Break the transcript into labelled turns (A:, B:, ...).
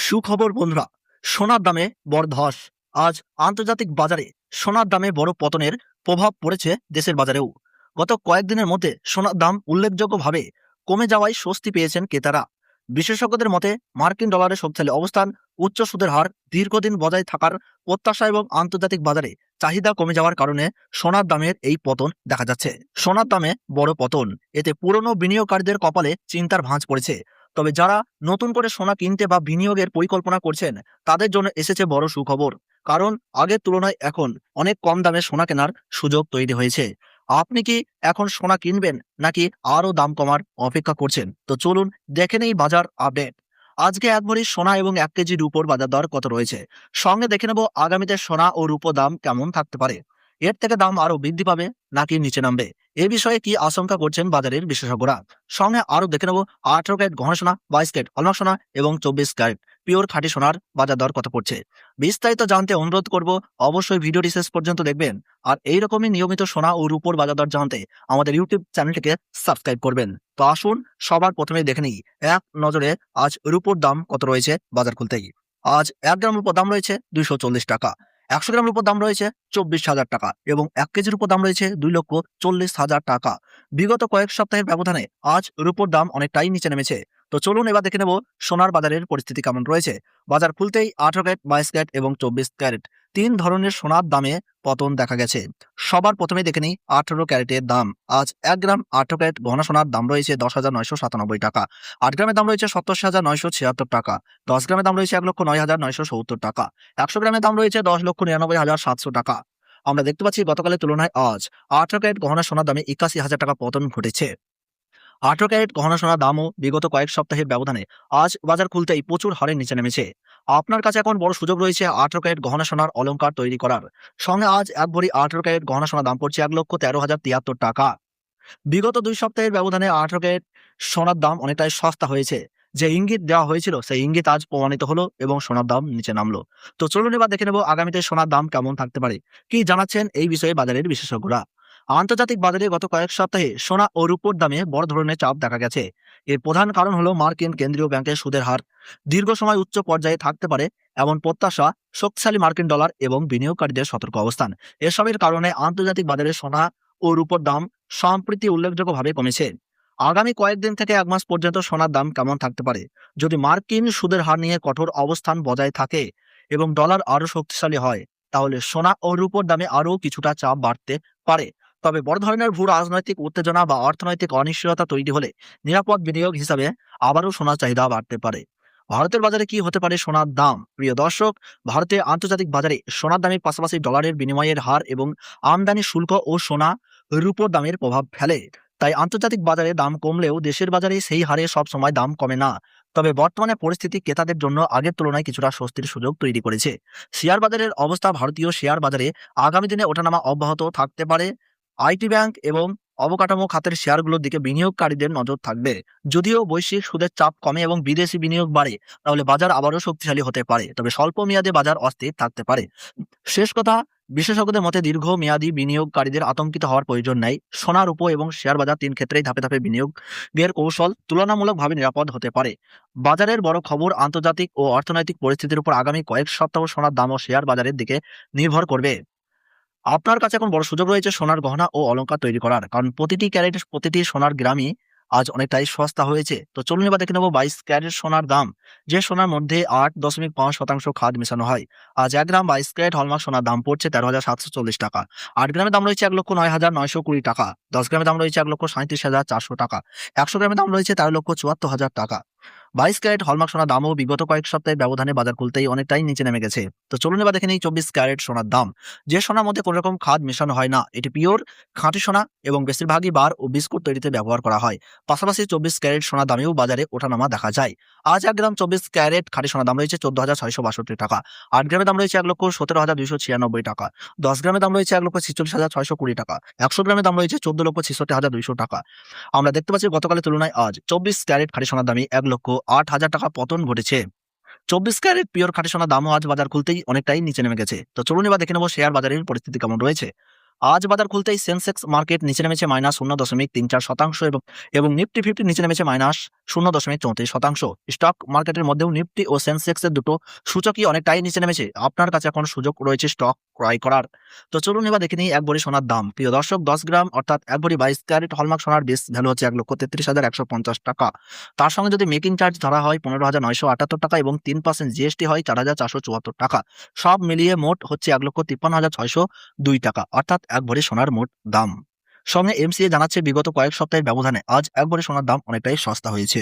A: সুখবর বন্ধুরা, সোনার দামে বড় ধস। আজ আন্তর্জাতিক বাজারে সোনার দামে বড় পতনের প্রভাব পড়েছে দেশের বাজারেও। গত কয়েকদিনের মধ্যে সোনার দাম উল্লেখযোগ্যভাবে কমে যাওয়ায় স্বস্তি পেয়েছেন ক্রেতারা। বিশেষজ্ঞদের মতে মার্কিন ডলারের শক্তিশালী অবস্থান, উচ্চ সুদের হার দীর্ঘদিন বজায় থাকার প্রত্যাশা এবং আন্তর্জাতিক বাজারে চাহিদা কমে যাওয়ার কারণে সোনার দামের এই পতন দেখা যাচ্ছে। সোনার দামে বড় পতন, এতে পুরনো বিনিয়োগকারীদের কপালে চিন্তার ভাঁজ পড়েছে। তবে যারা নতুন করে সোনা কিনতে বা বিনিয়োগের পরিকল্পনা করছেন, তাদের জন্য এসেছে বড় সুখবর। কারণ আগের তুলনায় এখন অনেক কম দামে সোনা কেনার সুযোগ তৈরি হয়েছে। আপনি কি এখন সোনা কিনবেন নাকি আরও দাম কমার অপেক্ষা করছেন? তো চলুন দেখে নেই বাজার আপডেট। আজকে এক ভরি সোনা এবং 1 কেজি রূপোর বাজার দর কত রয়েছে, সঙ্গে দেখে নেব আগামীতে সোনা ও রূপো দাম কেমন থাকতে পারে। এর থেকে দাম আরো বৃদ্ধি পাবে নাকি নিচে নামবে, এ বিষয়ে কি আশঙ্কা করছেন বাজারের বিশেষজ্ঞরা। সঙ্গে আরো দেখে নেব 18 ক্যারেট গহনা সোনা, 22 ক্যারেট হলমার্ক সোনা এবং 24 ক্যারেট পিওর খাঁটি সোনার বাজার দর কত পড়ছে। বিস্তারিত জানতে অনুরোধ করব অবশ্যই ভিডিওটি শেষ পর্যন্ত দেখবেন। আর এইরকমই নিয়মিত সোনা ও রূপোর বাজার দর জানতে আমাদের ইউটিউব চ্যানেলটিকে সাবস্ক্রাইব করবেন। তো আসুন সবার প্রথমে দেখে নিই এক নজরে আজ রূপোর দাম কত রয়েছে বাজার খুলতেই। আজ 1 গ্রাম রূপোর দাম রয়েছে 240 টাকা, 100 গ্রাম রূপোর দাম রয়েছে 24,000 টাকা এবং 1 কেজির উপর দাম রয়েছে 2,40,000 টাকা। বিগত কয়েক সপ্তাহের ব্যবধানে আজ রূপোর দাম অনেকটাই নিচে নেমেছে। তো চলুন এবার দেখে নেব সোনার বাজারের পরিস্থিতি কেমন রয়েছে। বাজার খুলতেই 18 ক্যারেট, 22 ক্যারেট এবং 24 ক্যারেট তিন ধরনের সোনার দামে পতন দেখা গেছে। সবার প্রথমে দেখে নিই 18 ক্যারেটের দাম। আজ 1 গ্রাম 18 ক্যারেট গহনা সোনার দাম রয়েছে 10,997 টাকা, 8 গ্রামের দাম রয়েছে 87,976 টাকা, 10 গ্রামের দাম রয়েছে 1,09,970 টাকা, 100 গ্রামের দাম রয়েছে 10,99,700 টাকা। আমরা দেখতে পাচ্ছি গতকালের তুলনায় আজ 18 ক্যারেট গহনা সোনার দামে 81,000 টাকা পতন ঘটেছে। 18 ক্যারেট গহনা সোনার দামও বিগত কয়েক সপ্তাহের ব্যবধানে আজ বাজার খুলতেই প্রচুর হারে নিচে নেমেছে। আপনার কাছে এখন বড় সুযোগ রয়েছে 18 ক্যারেট গহনা সোনার অলংকার তৈরি করার। সঙ্গে আজ এক ভরি 18 ক্যারেট গহনা সোনার দাম পড়ছে 1,13,073 টাকা। বিগত 2 সপ্তাহের ব্যবধানে 18 ক্যারেট সোনার দাম অনেকটাই সস্তা হয়েছে। যে ইঙ্গিত দেওয়া হয়েছিল সেই ইঙ্গিত আজ প্রমাণিত হলো এবং সোনার দাম নিচে নামলো। তো চলুন এবার দেখে নেব আগামীতে সোনার দাম কেমন থাকতে পারে, কি জানাচ্ছেন এই বিষয়ে বাজারের বিশেষজ্ঞরা। আন্তর্জাতিক বাজারে গত কয়েক সপ্তাহে সোনা ও রূপোর দামে বড় ধরনের চাপ দেখা গেছে। এর প্রধান কারণ হলো মার্কিন কেন্দ্রীয় ব্যাংকের সুদের হার দীর্ঘ সময় উচ্চ পর্যায়ে থাকতে পারে এমন প্রত্যাশা, শক্তিশালী মার্কিন ডলার এবং বিনিয়োগকারীদের সতর্ক অবস্থান। এসবের কারণে আন্তর্জাতিক বাজারে সোনা ও রূপোর দাম সম্প্রতি উল্লেখযোগ্যভাবে কমেছে। আগামী কয়েকদিন থেকে 1 মাস পর্যন্ত সোনার দাম কেমন থাকতে পারে, যদি মার্কিন সুদের হার নিয়ে কঠোর অবস্থান বজায় থাকে এবং ডলার আরো শক্তিশালী হয়, তাহলে সোনা ও রূপোর দামে আরও কিছুটা চাপ বাড়তে পারে। তবে বড় ধরনের ভূ রাজনৈতিক উত্তেজনা বা অর্থনৈতিক অনিশ্চয়তা তৈরি হলে নিরাপদ বিনিয়োগ হিসাবে আবারও সোনার চাহিদা বাড়তে পারে। ভারতের বাজারে কি হতে পারে সোনার দাম? প্রিয় দর্শক, ভারতে আন্তর্জাতিক বাজারে সোনার দামের পাশাপাশি ডলারের বিনিময়ের হার এবং আমদানি শুল্ক ও সোনা রূপোর দামের প্রভাব ফেলে। তাই আন্তর্জাতিক বাজারে দাম কমলেও দেশের বাজারে সেই হারে সব সময় দাম কমে না। তবে বর্তমানে পরিস্থিতি ক্রেতাদের জন্য আগের তুলনায় কিছুটা স্বস্তির সুযোগ তৈরি করেছে। শেয়ার বাজারের অবস্থা, ভারতীয় শেয়ার বাজারে আগামী দিনে ওঠানামা অব্যাহত থাকতে পারে। আইটি ব্যাংক এবং অবকাঠামো খাতের শেয়ারগুলোর দিকে বিনিয়োগকারীদের নজর থাকবে। যদিও বৈশ্বিক সুদের চাপ কমে এবং বিদেশি বিনিয়োগ বাড়ে, তাহলে বাজার আবারও শক্তিশালী হতে পারে। তবে স্বল্প মেয়াদে বাজার অস্থির থাকতে পারে। শেষ কথা, বিশেষজ্ঞদের মতে দীর্ঘ মেয়াদী বিনিয়োগকারীদের আতঙ্কিত হওয়ার প্রয়োজন নেই। সোনার উপর এবং শেয়ার বাজার তিন ক্ষেত্রেই ধাপে ধাপে বিনিয়োগের কৌশল তুলনামূলকভাবে নিরাপদ হতে পারে। বাজারের বড় খবর অর্থনৈতিক ও অর্থনৈতিক পরিস্থিতির উপর আগামী কয়েক সপ্তাহ সোনার দাম ও শেয়ার বাজারের দিকে নির্ভর করবে। আপনার কাছে এখন বড় সুযোগ রয়েছে সোনার গহনা ও অলংকার তৈরি করার, কারণ প্রতিটি ক্যারেট, প্রতিটি সোনার গ্রামই আজ অনেকটাই সস্তা হয়েছে। তো চলুন এবার দেখে নেব 22 ক্যারেট সোনার দাম, যে সোনার মধ্যে 8.5% খাদ মেশানো হয়। আজ 1 গ্রাম 22 ক্যারেট হলমার্ক সোনার দাম পড়ছে 13,740 টাকা, 8 গ্রামের দাম রয়েছে 1,09,920 টাকা, 10 গ্রামের দাম রয়েছে 1,37,400 টাকা, 100 গ্রামের দাম রয়েছে 13,74,000 টাকা। 22 ক্যারেট হলমার্ক সোনার দামও বিগত কয়েক সপ্তাহের ব্যবধানে বাজার খুলতেই অনেকটাই নিচে নেমে গেছে। তো চলুন এবার দেখে নিই 24 ক্যারেট সোনার দাম, যে সোনার মধ্যে কোনো রকম খাদ মেশানো হয় না। এটি পিওর খাঁটি সোনা এবং বেশিরভাগই বার ও বিস্কুট তৈরিতে ব্যবহার করা হয়। পাশাপাশি 24 ক্যারেট সোনার দামেও বাজারে ওঠানামা দেখা যায়। আজ 1 গ্রাম 24 ক্যারেট খাঁটি সোনার দাম রয়েছে 14,662 টাকা, 8 গ্রামের দাম রয়েছে 1,17,296 টাকা, 10 গ্রামের দাম রয়েছে 1,46,620 টাকা, 100 গ্রামের দাম রয়েছে 14,66,200 টাকা। আমরা দেখতে পাচ্ছি গতকালের তুলনায় আজ 24 ক্যারেট খাঁটি সোনার দামে 1,08,000 টাকা পতন ঘটেছে। 24 ক্যারেট পিওর খাঁটি সোনার দামও আজ বাজার খুলতেই অনেকটাই নিচে নেমে গেছে। তো চলুন এবার দেখে নেব শেয়ার বাজারের পরিস্থিতি কেমন রয়েছে। আজ বাজার খুলতেই সেন্সেক্স মার্কেট নিচে নেমেছে -0.34% এবং নিফটি 50 নিচে নেমেছে -0.34%। স্টক মার্কেটের মধ্যেও নিফটি ও সেন্সেক্সের দুটো সূচকই অনেকটাই নিচে নেমেছে। আপনার কাছে এখন সুযোগ রয়েছে স্টক ক্রয় করার। তো চলুন এবার দেখে নিই এক ভরি সোনার দাম। প্রিয় দর্শক, 10 গ্রাম অর্থাৎ এক ভরি 22 ক্যারেট হলমার্ক সোনার বেস ভ্যালু হচ্ছে 1,33,150 টাকা। তার সঙ্গে যদি মেকিং চার্জ ধরা হয় 15,978 টাকা এবং 3% জিএসটি হয় 4,474 টাকা। সব মিলিয়ে মোট হচ্ছে 1,53,602 টাকা, অর্থাৎ এক ভরি সোনার মোট দাম। সঙ্গে এমসিএ জানাচ্ছে বিগত কয়েক সপ্তাহের ব্যবধানে আজ এক ভরি সোনার দাম অনেকটাই সস্তা হয়েছে।